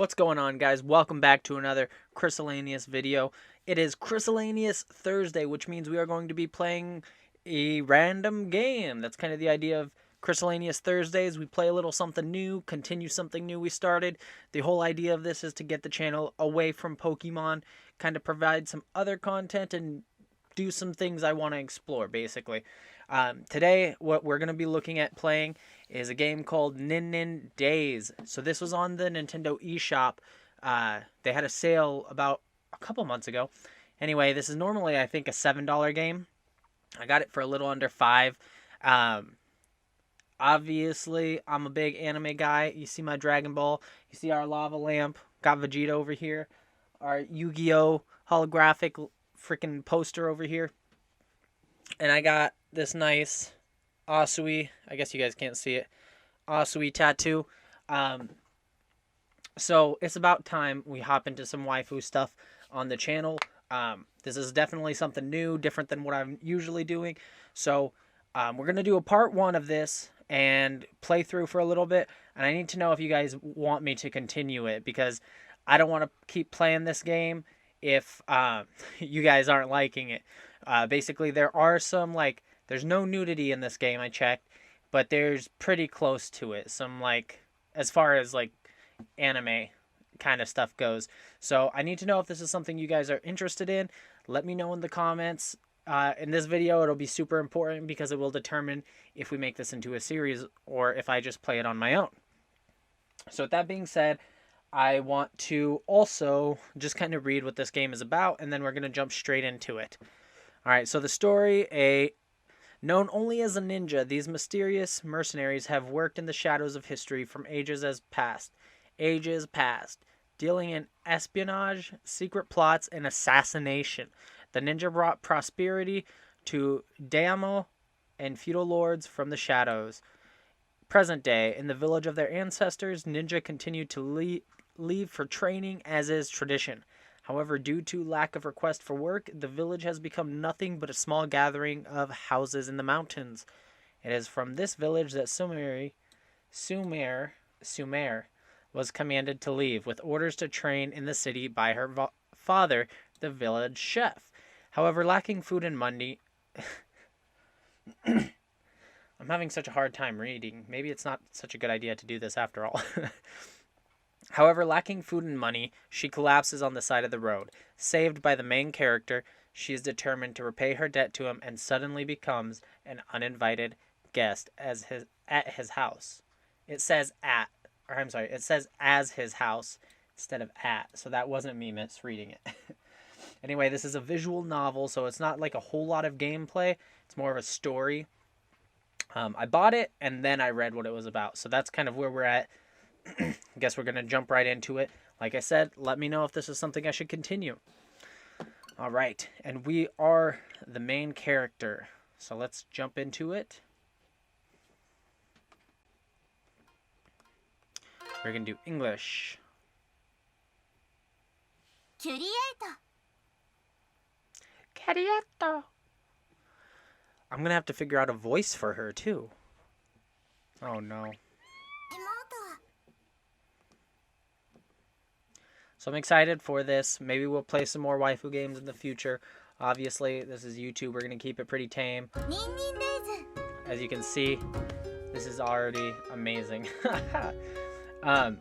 What's going on, guys? Welcome back to another Chryssalanius video. It is Chryssalanius Thursday, which means we are going to be playing a random game. That's kind of the idea of Chryssalanius Thursdays. We play a little something new, continue something new we started. The whole idea of this is to get the channel away from Pokemon, kind of provide some other content and do some things I want to explore, basically. Today, what we're going to be looking at playing is a game called NinNin Days. So this was on the Nintendo eShop. They had a sale about a couple months ago. Anyway, this is normally, I think, a $7 game. I got it for a little under $5. Obviously, I'm a big anime guy. You see my Dragon Ball. You see our lava lamp. Got Vegeta over here. Our Yu-Gi-Oh! Holographic freaking poster over here. And I got this nice Asui, I guess you guys can't see it, Asui tattoo. So it's about time we hop into some waifu stuff on the channel. This is definitely something new, different than what I'm usually doing. So we're going to do a part 1 of this and play through for a little bit. And I need to know if you guys want me to continue it, because I don't want to keep playing this game if you guys aren't liking it. Basically, there are some, like, there's no nudity in this game, I checked, but there's pretty close to it. Some, like, as far as, like, anime kind of stuff goes. So I need to know if this is something you guys are interested in. Let me know in the comments. In this video, it'll be super important because it will determine if we make this into a series or if I just play it on my own. So with that being said, I want to also just kind of read what this game is about, and then we're going to jump straight into it. Alright, so the story, known only as a ninja, these mysterious mercenaries have worked in the shadows of history from ages past, dealing in espionage, secret plots, and assassination. The ninja brought prosperity to Daimyo and feudal lords from the shadows. Present day, in the village of their ancestors, ninja continue to leave for training, as is tradition. However, due to lack of request for work, the village has become nothing but a small gathering of houses in the mountains. It is from this village that Sumer was commanded to leave, with orders to train in the city by her father, the village chef. However, lacking food and money... I'm having such a hard time reading. Maybe it's not such a good idea to do this after all. However, lacking food and money, she collapses on the side of the road. Saved by the main character, she is determined to repay her debt to him and suddenly becomes an uninvited guest at his house. It says it says as his house instead of at, so that wasn't me misreading it. Anyway, this is a visual novel, so it's not like a whole lot of gameplay. It's more of a story. I bought it, and then I read what it was about, so that's kind of where we're at. I guess we're going to jump right into it. Like I said, let me know if this is something I should continue. Alright, and we are the main character. So let's jump into it. We're going to do English. Carieto. I'm going to have to figure out a voice for her, too. Oh, no. So I'm excited for this. Maybe we'll play some more waifu games in the future. Obviously, this is YouTube. We're going to keep it pretty tame. NinNin Days. As you can see, this is already amazing. But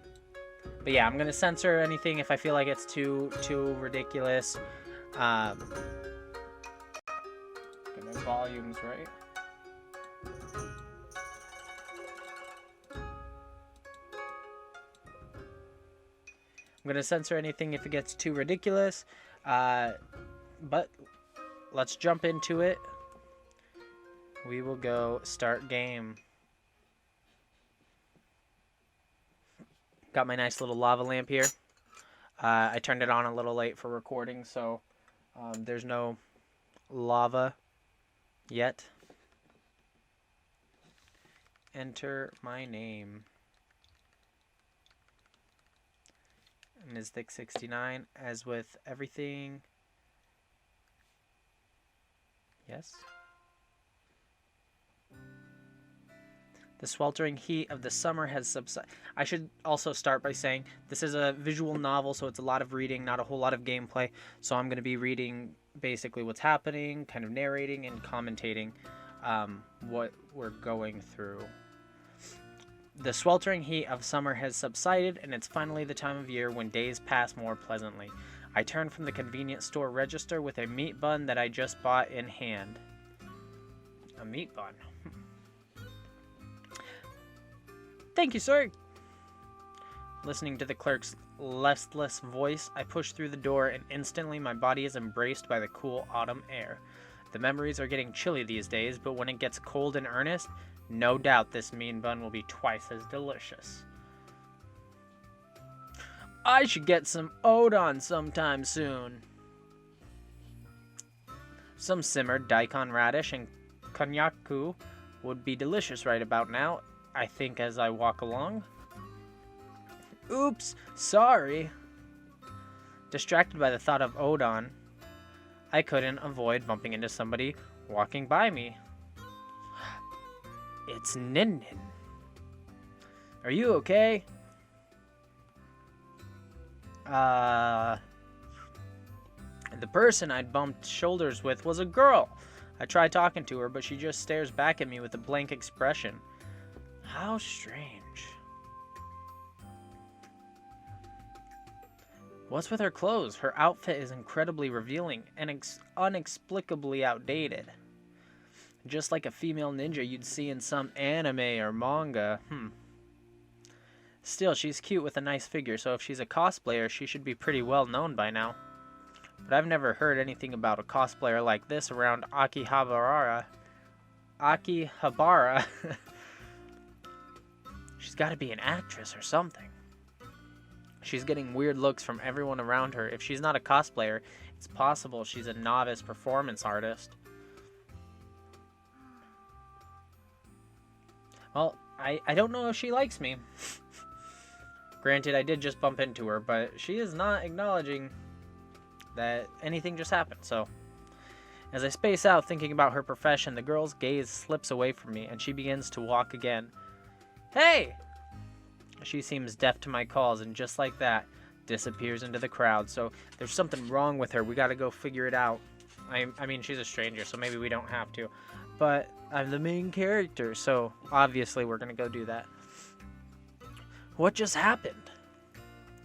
yeah, I'm going to censor anything if I feel like it's too ridiculous. Get my volumes right. I'm going to censor anything if it gets too ridiculous, but let's jump into it. We will go start game. Got my nice little lava lamp here. I turned it on a little late for recording, so there's no lava yet. Enter my name. Nizdik69, as with everything. Yes. The sweltering heat of the summer has subsided. I should also start by saying this is a visual novel, so it's a lot of reading, not a whole lot of gameplay. So I'm going to be reading basically what's happening, kind of narrating and commentating what we're going through. The sweltering heat of summer has subsided, and it's finally the time of year when days pass more pleasantly. I turn from the convenience store register with a meat bun that I just bought in hand. A meat bun. Thank you, sir. Listening to the clerk's listless voice, I push through the door, and instantly my body is embraced by the cool autumn air. The memories are getting chilly these days, but when it gets cold in earnest, no doubt this mean bun will be twice as delicious. I should get some odon sometime soon. Some simmered daikon radish and konnyaku would be delicious right about now, I think as I walk along. Oops, sorry. Distracted by the thought of odon, I couldn't avoid bumping into somebody walking by me. It's NinNin. Are you okay? The person I'd bumped shoulders with was a girl. I try talking to her, but she just stares back at me with a blank expression. How strange. What's with her clothes? Her outfit is incredibly revealing and inexplicably outdated. Just like a female ninja you'd see in some anime or manga. Still, she's cute with a nice figure, so if she's a cosplayer, she should be pretty well known by now. But I've never heard anything about a cosplayer like this around Akihabara. She's got to be an actress or something. She's getting weird looks from everyone around her. If she's not a cosplayer, it's possible she's a novice performance artist. Well, I don't know if she likes me. Granted, I did just bump into her, but she is not acknowledging that anything just happened, so. As I space out thinking about her profession, the girl's gaze slips away from me, and she begins to walk again. Hey! She seems deaf to my calls, and just like that, disappears into the crowd. So there's something wrong with her. We gotta go figure it out. I mean, she's a stranger, so maybe we don't have to. But I'm the main character, so obviously we're gonna go do that. What just happened?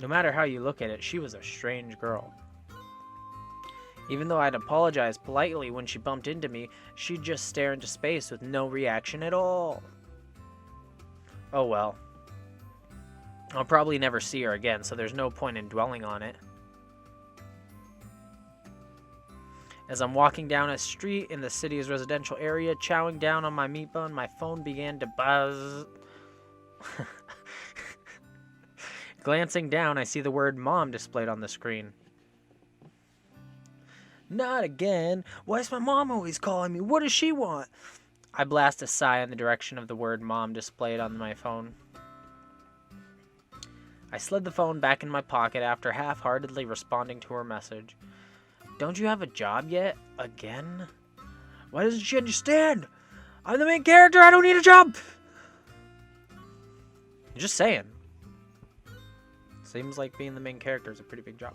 No matter how you look at it, she was a strange girl. Even though I'd apologize politely when she bumped into me, she'd just stare into space with no reaction at all. Oh well. I'll probably never see her again, so there's no point in dwelling on it. As I'm walking down a street in the city's residential area, chowing down on my meat bun, my phone began to buzz. Glancing down, I see the word Mom displayed on the screen. Not again. Why is my mom always calling me? What does she want? I blast a sigh in the direction of the word Mom displayed on my phone. I slid the phone back in my pocket after half-heartedly responding to her message. Don't you have a job yet? Again? Why doesn't she understand? I'm the main character. I don't need a job. Just saying. Seems like being the main character is a pretty big job.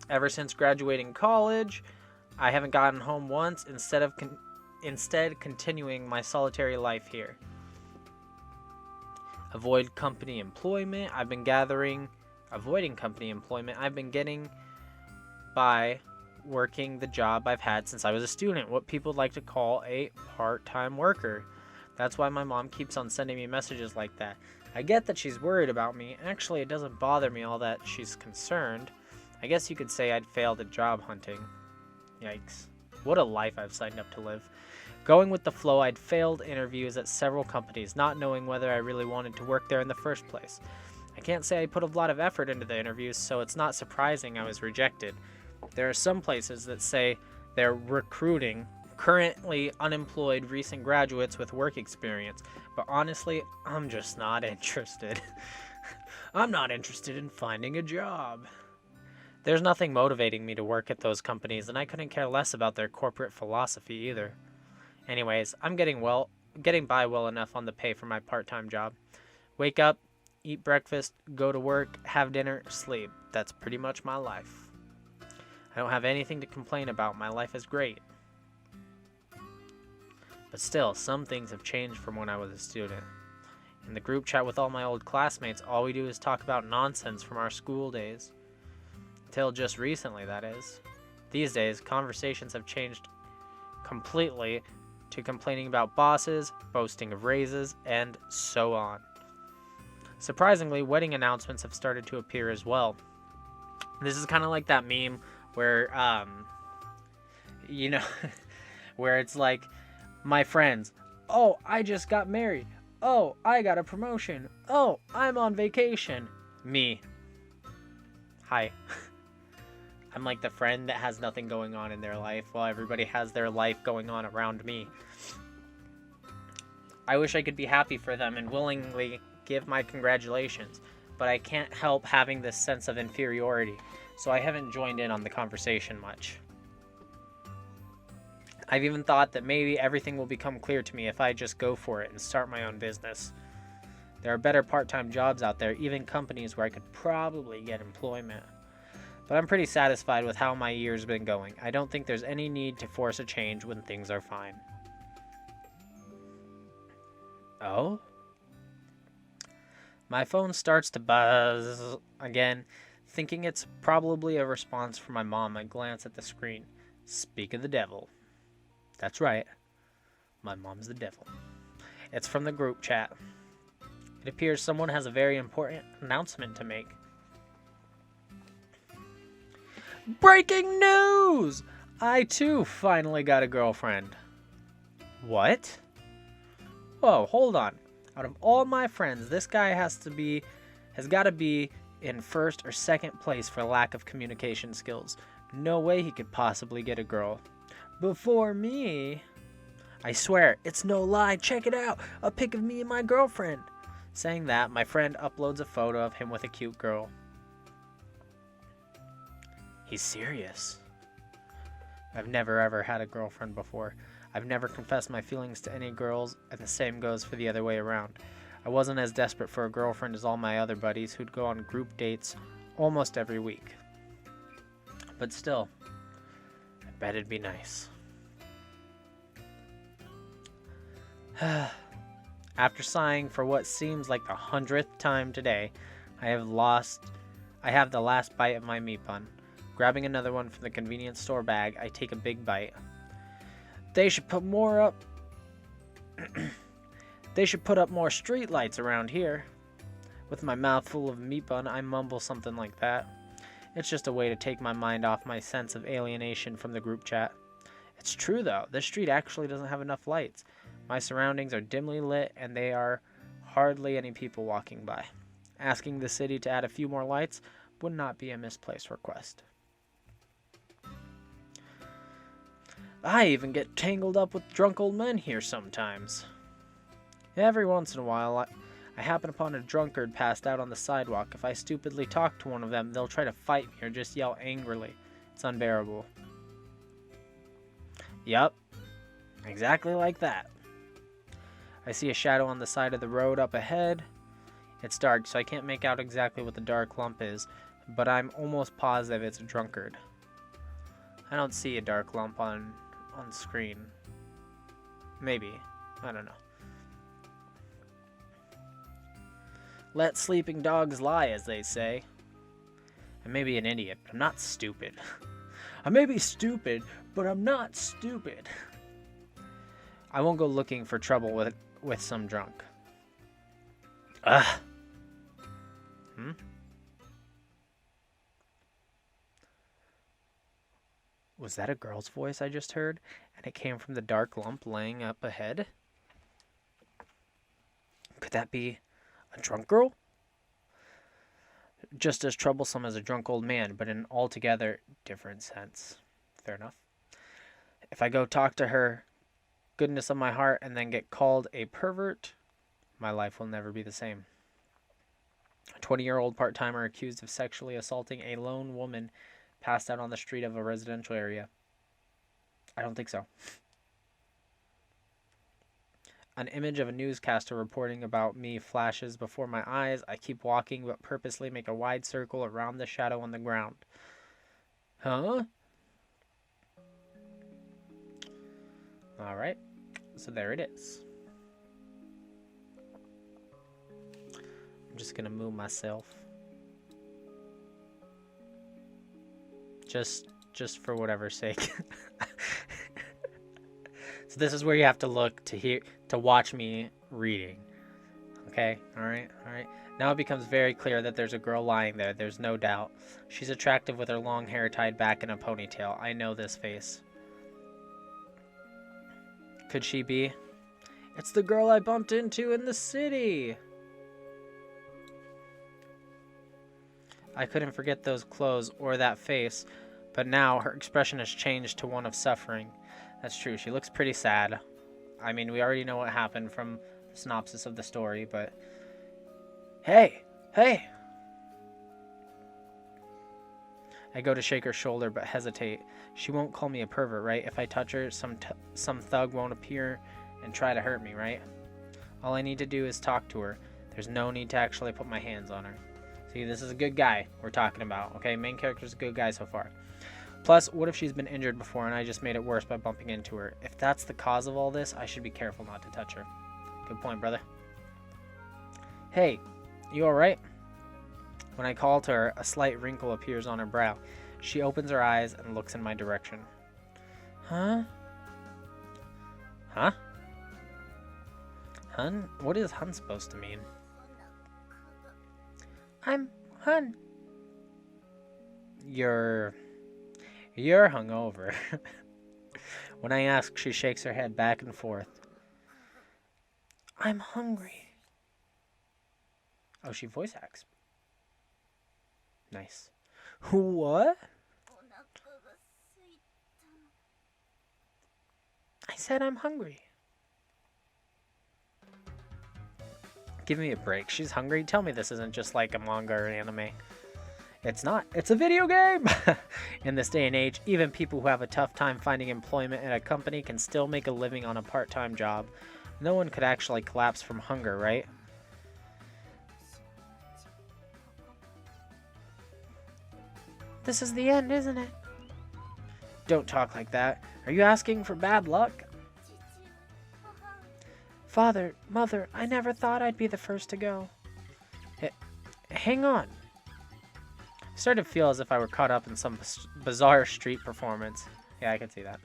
Ever since graduating college, I haven't gotten home once, instead continuing my solitary life here. Avoiding company employment, I've been getting by working the job I've had since I was a student, what people like to call a part-time worker. That's why my mom keeps on sending me messages like that. I get that she's worried about me. Actually, it doesn't bother me all that she's concerned. I guess you could say I'd failed at job hunting. Yikes. What a life I've signed up to live. Going with the flow, I'd failed interviews at several companies, not knowing whether I really wanted to work there in the first place. I can't say I put a lot of effort into the interviews, so it's not surprising I was rejected. There are some places that say they're recruiting currently unemployed recent graduates with work experience, but honestly, I'm just not interested. I'm not interested in finding a job. There's nothing motivating me to work at those companies, and I couldn't care less about their corporate philosophy either. Anyways, I'm getting getting by well enough on the pay for my part-time job. Wake up, eat breakfast, go to work, have dinner, sleep. That's pretty much my life. I don't have anything to complain about. My life is great. But still, some things have changed from when I was a student. In the group chat with all my old classmates, all we do is talk about nonsense from our school days. Until just recently, that is. These days, conversations have changed completely to complaining about bosses, boasting of raises, and so on. Surprisingly, wedding announcements have started to appear as well. This is kind of like that meme where, where it's like, my friends, oh, I just got married. Oh, I got a promotion. Oh, I'm on vacation. Me. Hi. I'm like the friend that has nothing going on in their life while everybody has their life going on around me. I wish I could be happy for them and willingly give my congratulations, but I can't help having this sense of inferiority, so I haven't joined in on the conversation much. I've even thought that maybe everything will become clear to me if I just go for it and start my own business. There are better part-time jobs out there, even companies where I could probably get employment. But I'm pretty satisfied with how my year's been going. I don't think there's any need to force a change when things are fine. Oh? My phone starts to buzz again. Thinking it's probably a response from my mom, I glance at the screen. Speak of the devil. That's right. My mom's the devil. It's from the group chat. It appears someone has a very important announcement to make. Breaking news! I too finally got a girlfriend. What? Whoa, hold on. Out of all my friends, this guy has got to be in first or second place for lack of communication skills. No way he could possibly get a girl. Before me. I swear, it's no lie. Check it out. A pic of me and my girlfriend. Saying that, my friend uploads a photo of him with a cute girl. He's serious. I've never ever had a girlfriend before. I've never confessed my feelings to any girls, and the same goes for the other way around. I wasn't as desperate for a girlfriend as all my other buddies who'd go on group dates almost every week. But still, I bet it'd be nice. After sighing for what seems like the 100th time today, I have the last bite of my meat bun. Grabbing another one from the convenience store bag, I take a big bite. They should put more up. They should put up more street lights around here. With my mouth full of meat bun, I mumble something like that. It's just a way to take my mind off my sense of alienation from the group chat. It's true though, this street actually doesn't have enough lights. My surroundings are dimly lit and there are hardly any people walking by. Asking the city to add a few more lights would not be a misplaced request. I even get tangled up with drunk old men here sometimes. Every once in a while, I happen upon a drunkard passed out on the sidewalk. If I stupidly talk to one of them, they'll try to fight me or just yell angrily. It's unbearable. Yup, exactly like that. I see a shadow on the side of the road up ahead. It's dark, so I can't make out exactly what the dark lump is, but I'm almost positive it's a drunkard. I don't see a dark lump on screen. Maybe. I don't know. Let sleeping dogs lie, as they say. I may be an idiot, but I'm not stupid. I may be stupid, but I'm not stupid. I won't go looking for trouble with some drunk. Ugh. Was that a girl's voice I just heard? And it came from the dark lump laying up ahead? Could that be a drunk girl? Just as troublesome as a drunk old man, but in an altogether different sense. Fair enough. If I go talk to her, goodness of my heart, and then get called a pervert, my life will never be the same. A 20-year-old part-timer accused of sexually assaulting a lone woman passed out on the street of a residential area. I don't think so. An image of a newscaster reporting about me flashes before my eyes. I keep walking, but purposely make a wide circle around the shadow on the ground. Huh? Alright. So there it is. I'm just gonna move myself. Just for whatever's sake. So this is where you have to look to watch me reading. Okay, alright. Now it becomes very clear that there's a girl lying there, there's no doubt. She's attractive with her long hair tied back in a ponytail. I know this face. Could she be? It's the girl I bumped into in the city! I couldn't forget those clothes or that face, but now her expression has changed to one of suffering. That's true, she looks pretty sad. I mean, we already know what happened from the synopsis of the story, but... Hey! Hey! I go to shake her shoulder, but hesitate. She won't call me a pervert, right? If I touch her, some thug won't appear and try to hurt me, right? All I need to do is talk to her. There's no need to actually put my hands on her. See, this is a good guy we're talking about, okay? Main character's a good guy so far. Plus, what if she's been injured before and I just made it worse by bumping into her? If that's the cause of all this, I should be careful not to touch her. Good point, brother. Hey, you alright? When I call to her, a slight wrinkle appears on her brow. She opens her eyes and looks in my direction. Huh? Huh? Hun? What is hun supposed to mean? I'm hun. You're hungover. When I ask, she shakes her head back and forth. I'm hungry. Oh, she voice acts. Nice. What? I said I'm hungry. Give me a break. She's hungry. Tell me this isn't just like a manga or an anime. It's not. It's a video game! In this day and age, even people who have a tough time finding employment at a company can still make a living on a part-time job. No one could actually collapse from hunger, right? This is the end, isn't it? Don't talk like that. Are you asking for bad luck? Father, Mother, I never thought I'd be the first to go. Hang on. I started to feel as if I were caught up in some bizarre street performance. Yeah, I can see that.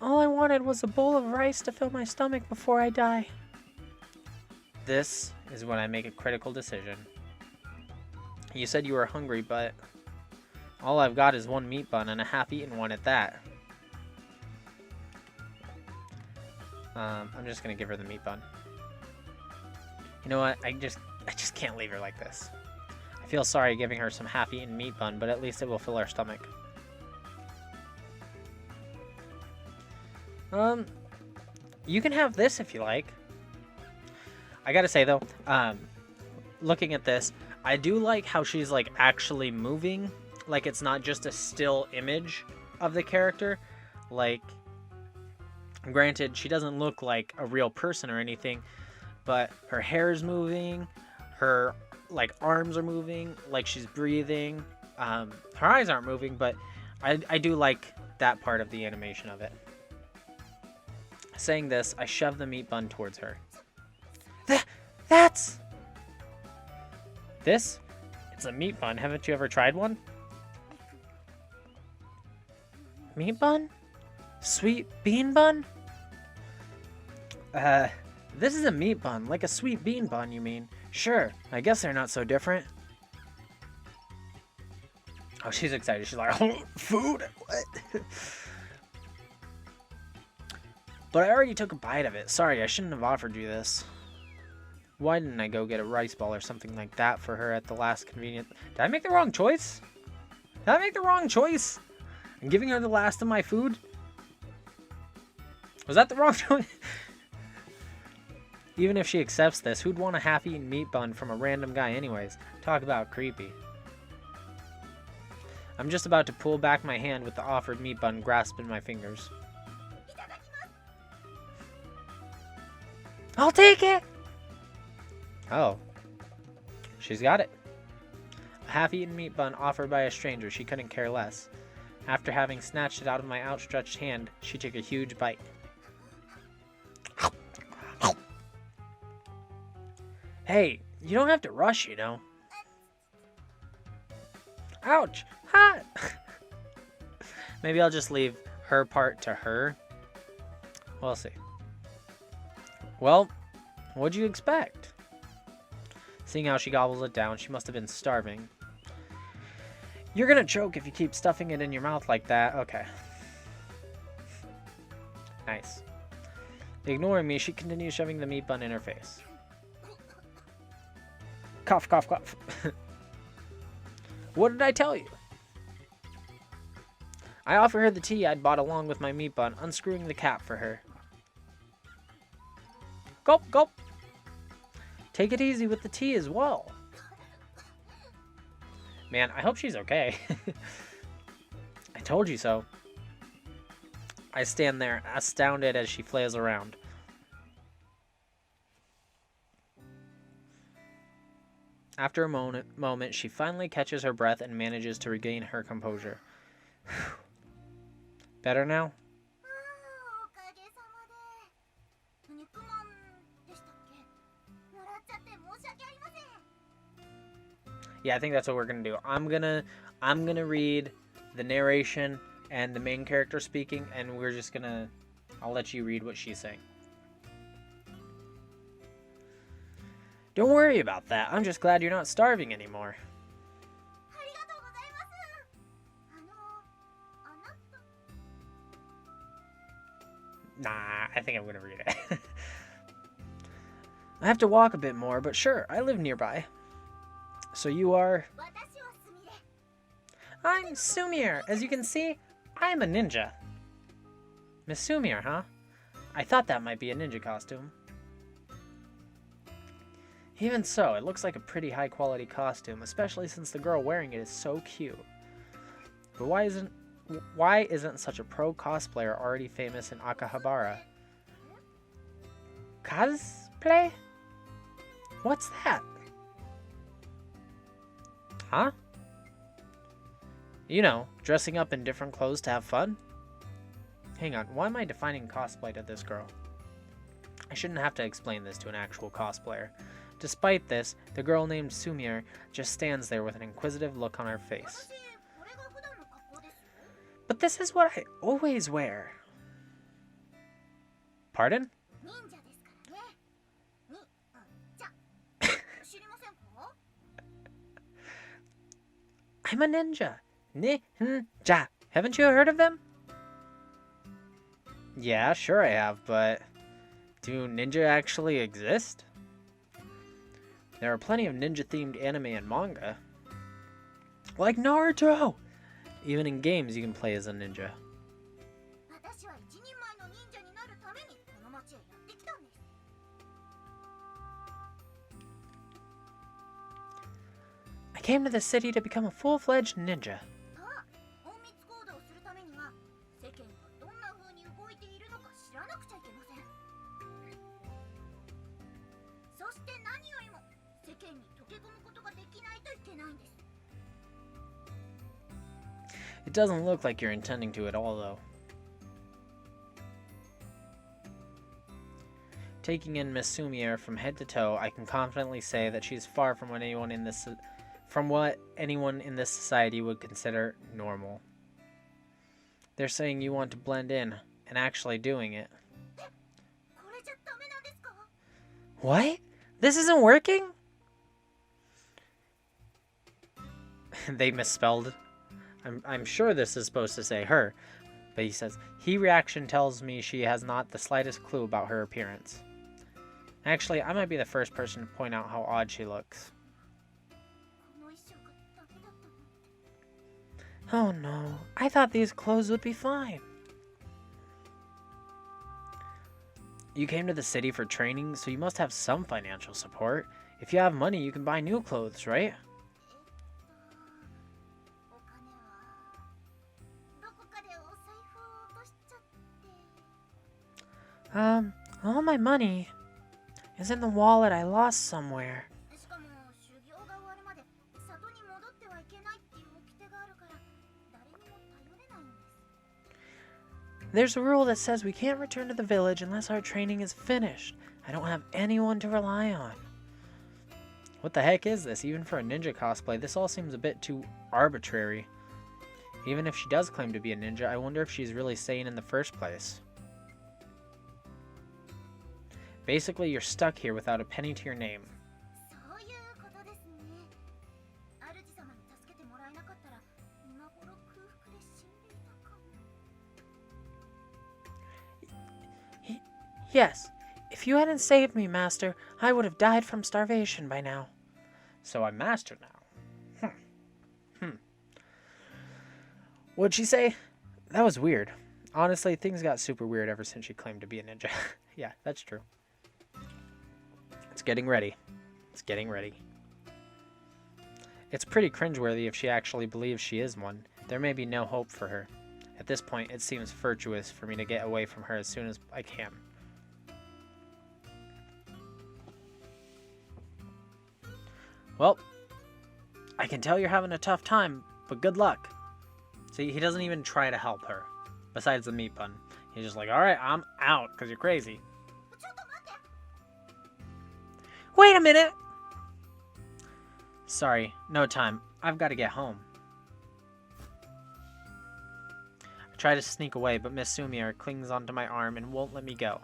All I wanted was a bowl of rice to fill my stomach before I die. This is when I make a critical decision. You said you were hungry, but all I've got is one meat bun and a half-eaten one at that. I'm just gonna give her the meat bun. You know what? I just can't leave her like this. I feel sorry giving her some half-eaten meat bun, but at least it will fill her stomach. You can have this if you like. I gotta say though, looking at this, I do like how she's like actually moving. Like it's not just a still image of the character. Like, granted, she doesn't look like a real person or anything, but her hair is moving, her like arms are moving, like she's breathing. Her eyes aren't moving, but I do like that part of the animation of it. Saying this, I shove the meat bun towards her. That's... This? It's a meat bun. Haven't you ever tried one? Meat bun? Sweet bean bun? This is a meat bun. Like a sweet bean bun, you mean? Sure. I guess they're not so different. Oh, she's excited. She's like, oh, food? What? But I already took a bite of it. Sorry, I shouldn't have offered you this. Why didn't I go get a rice ball or something like that for her at the last convenient... Did I make the wrong choice? Did I make the wrong choice? I'm giving her the last of my food? Was that the wrong choice? Even if she accepts this, who'd want a half-eaten meat bun from a random guy anyways? Talk about creepy. I'm just about to pull back my hand with the offered meat bun grasped in my fingers. I'll take it! Oh. She's got it. A half-eaten meat bun offered by a stranger, she couldn't care less. After having snatched it out of my outstretched hand, she took a huge bite. Hey, you don't have to rush, you know. Ouch! Hot! Maybe I'll just leave her part to her. We'll see. Well, what'd you expect? Seeing how she gobbles it down, she must have been starving. You're gonna choke if you keep stuffing it in your mouth like that. Okay. Nice. Ignoring me, she continues shoving the meat bun in her face. Cough, cough, cough. What did I tell you? I offer her the tea I'd bought along with my meat bun, unscrewing the cap for her. Gulp, gulp. Take it easy with the tea as well. Man, I hope she's okay. I told you so. I stand there, astounded as she flails around. After a moment, she finally catches her breath and manages to regain her composure. Better now? Yeah, I think that's what we're gonna do. I'm gonna read the narration and the main character speaking, and we're just gonna... I'll let you read what she's saying. Don't worry about that. I'm just glad you're not starving anymore. Nah, I think I'm gonna read it. I have to walk a bit more, but sure, I live nearby. So you are... I'm Sumire. As you can see, I'm a ninja. Miss Sumire, huh? I thought that might be a ninja costume. Even so, it looks like a pretty high-quality costume, especially since the girl wearing it is so cute. But why isn't such a pro cosplayer already famous in Akihabara? Cosplay? What's that? Huh? You know, dressing up in different clothes to have fun? Hang on, why am I defining cosplay to this girl? I shouldn't have to explain this to an actual cosplayer. Despite this, the girl named Sumire just stands there with an inquisitive look on her face. But this is what I always wear. Pardon? I'm a ninja. Ninja. Haven't you heard of them? Yeah, sure I have, but do ninja actually exist? There are plenty of ninja-themed anime and manga. Like Naruto! Even in games you can play as a ninja. I came to the city to become a full-fledged ninja. It doesn't look like you're intending to at all, though. Taking in Miss Sumire from head to toe, I can confidently say that she's far from what anyone in this society would consider normal. They're saying you want to blend in, and actually doing it. What? This isn't working? They misspelled. I'm sure this is supposed to say her, but he says, he reaction tells me she has not the slightest clue about her appearance. Actually, I might be the first person to point out how odd she looks. Oh no, I thought these clothes would be fine. You came to the city for training, so you must have some financial support. If you have money, you can buy new clothes, right? All my money is in the wallet I lost somewhere. There's a rule that says we can't return to the village unless our training is finished. I don't have anyone to rely on. What the heck is this? Even for a ninja cosplay, this all seems a bit too arbitrary. Even if she does claim to be a ninja, I wonder if she's really sane in the first place. Basically, you're stuck here without a penny to your name. Yes, if you hadn't saved me, Master, I would have died from starvation by now. So I'm Master now. What'd she say? That was weird. Honestly, things got super weird ever since she claimed to be a ninja. Yeah, that's true. It's getting ready. It's getting ready. It's pretty cringeworthy if she actually believes she is one. There may be no hope for her. At this point, it seems virtuous for me to get away from her as soon as I can. Well, I can tell you're having a tough time, but good luck. See, he doesn't even try to help her, besides the meat pun. He's just like, alright, I'm out, because you're crazy. Wait a minute! Sorry, no time. I've got to get home. I try to sneak away, but Miss Sumier clings onto my arm and won't let me go.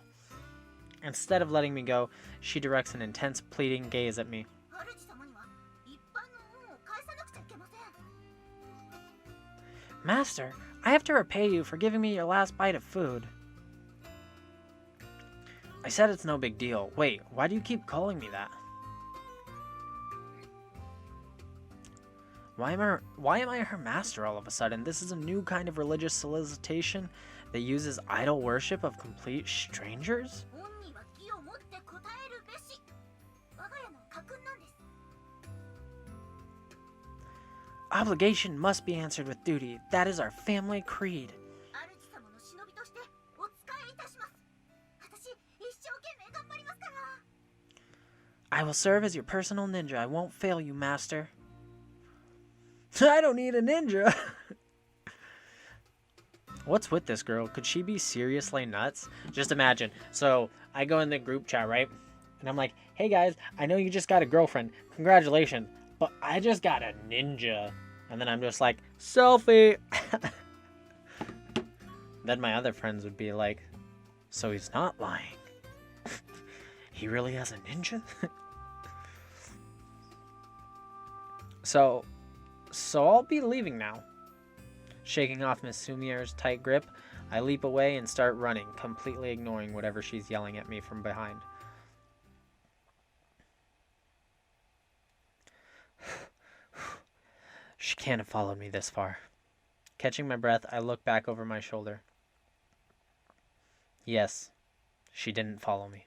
Instead of letting me go, she directs an intense, pleading gaze at me. Master, I have to repay you for giving me your last bite of food. I said it's no big deal. Wait, why do you keep calling me that? Why am I her master all of a sudden? This is a new kind of religious solicitation that uses idol worship of complete strangers? Obligation must be answered with duty. That is our family creed. I will serve as your personal ninja. I won't fail you, Master. I don't need a ninja. What's with this girl? Could she be seriously nuts? Just imagine. So I go in the group chat, right? And I'm like, hey guys, I know you just got a girlfriend. Congratulations. But I just got a ninja. And then I'm just like, selfie. Then my other friends would be like, so he's not lying. He really has a ninja? So I'll be leaving now. Shaking off Miss Sumier's tight grip, I leap away and start running, completely ignoring whatever she's yelling at me from behind. She can't have followed me this far. Catching my breath, I look back over my shoulder. Yes, she didn't follow me.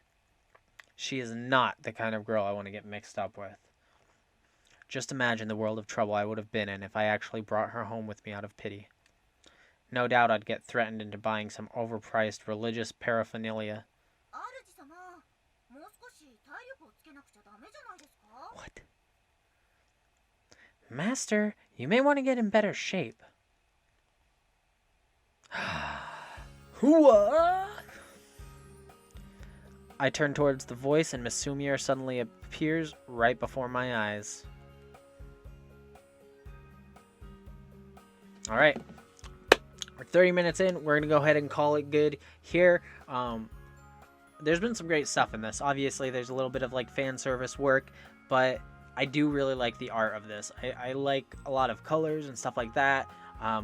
She is not the kind of girl I want to get mixed up with. Just imagine the world of trouble I would have been in if I actually brought her home with me out of pity. No doubt I'd get threatened into buying some overpriced religious paraphernalia. What? Master, you may want to get in better shape. Hooah! I turn towards the voice and Miss Sumier suddenly appears right before my eyes. Alright. We're 30 minutes in. We're going to go ahead and call it good here. There's been some great stuff in this. Obviously, there's a little bit of like fan service work, but I do really like the art of this. I like a lot of colors and stuff like that.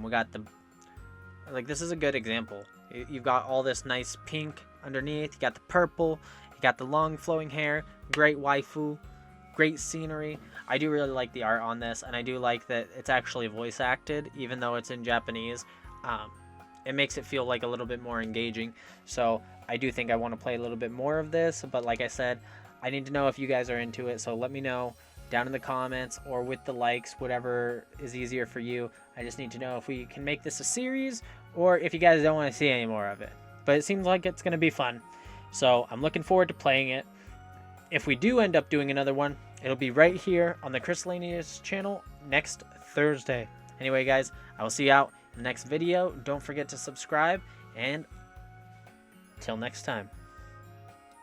We got the... Like, this is a good example. You've got all this nice pink underneath. You got the purple. You got the long flowing hair. Great waifu. Great scenery. I do really like the art on this, and I do like that it's actually voice acted, even though it's in Japanese. It makes it feel like a little bit more engaging. So I do think I want to play a little bit more of this, but like I said, I need to know if you guys are into it. So let me know down in the comments or with the likes, whatever is easier for you. I just need to know if we can make this a series or if you guys don't want to see any more of it. But it seems like it's going to be fun. So I'm looking forward to playing it. If we do end up doing another one, it'll be right here on the Chrislanius channel next Thursday. Anyway, guys, I will see you out in the next video. Don't forget to subscribe, and till next time.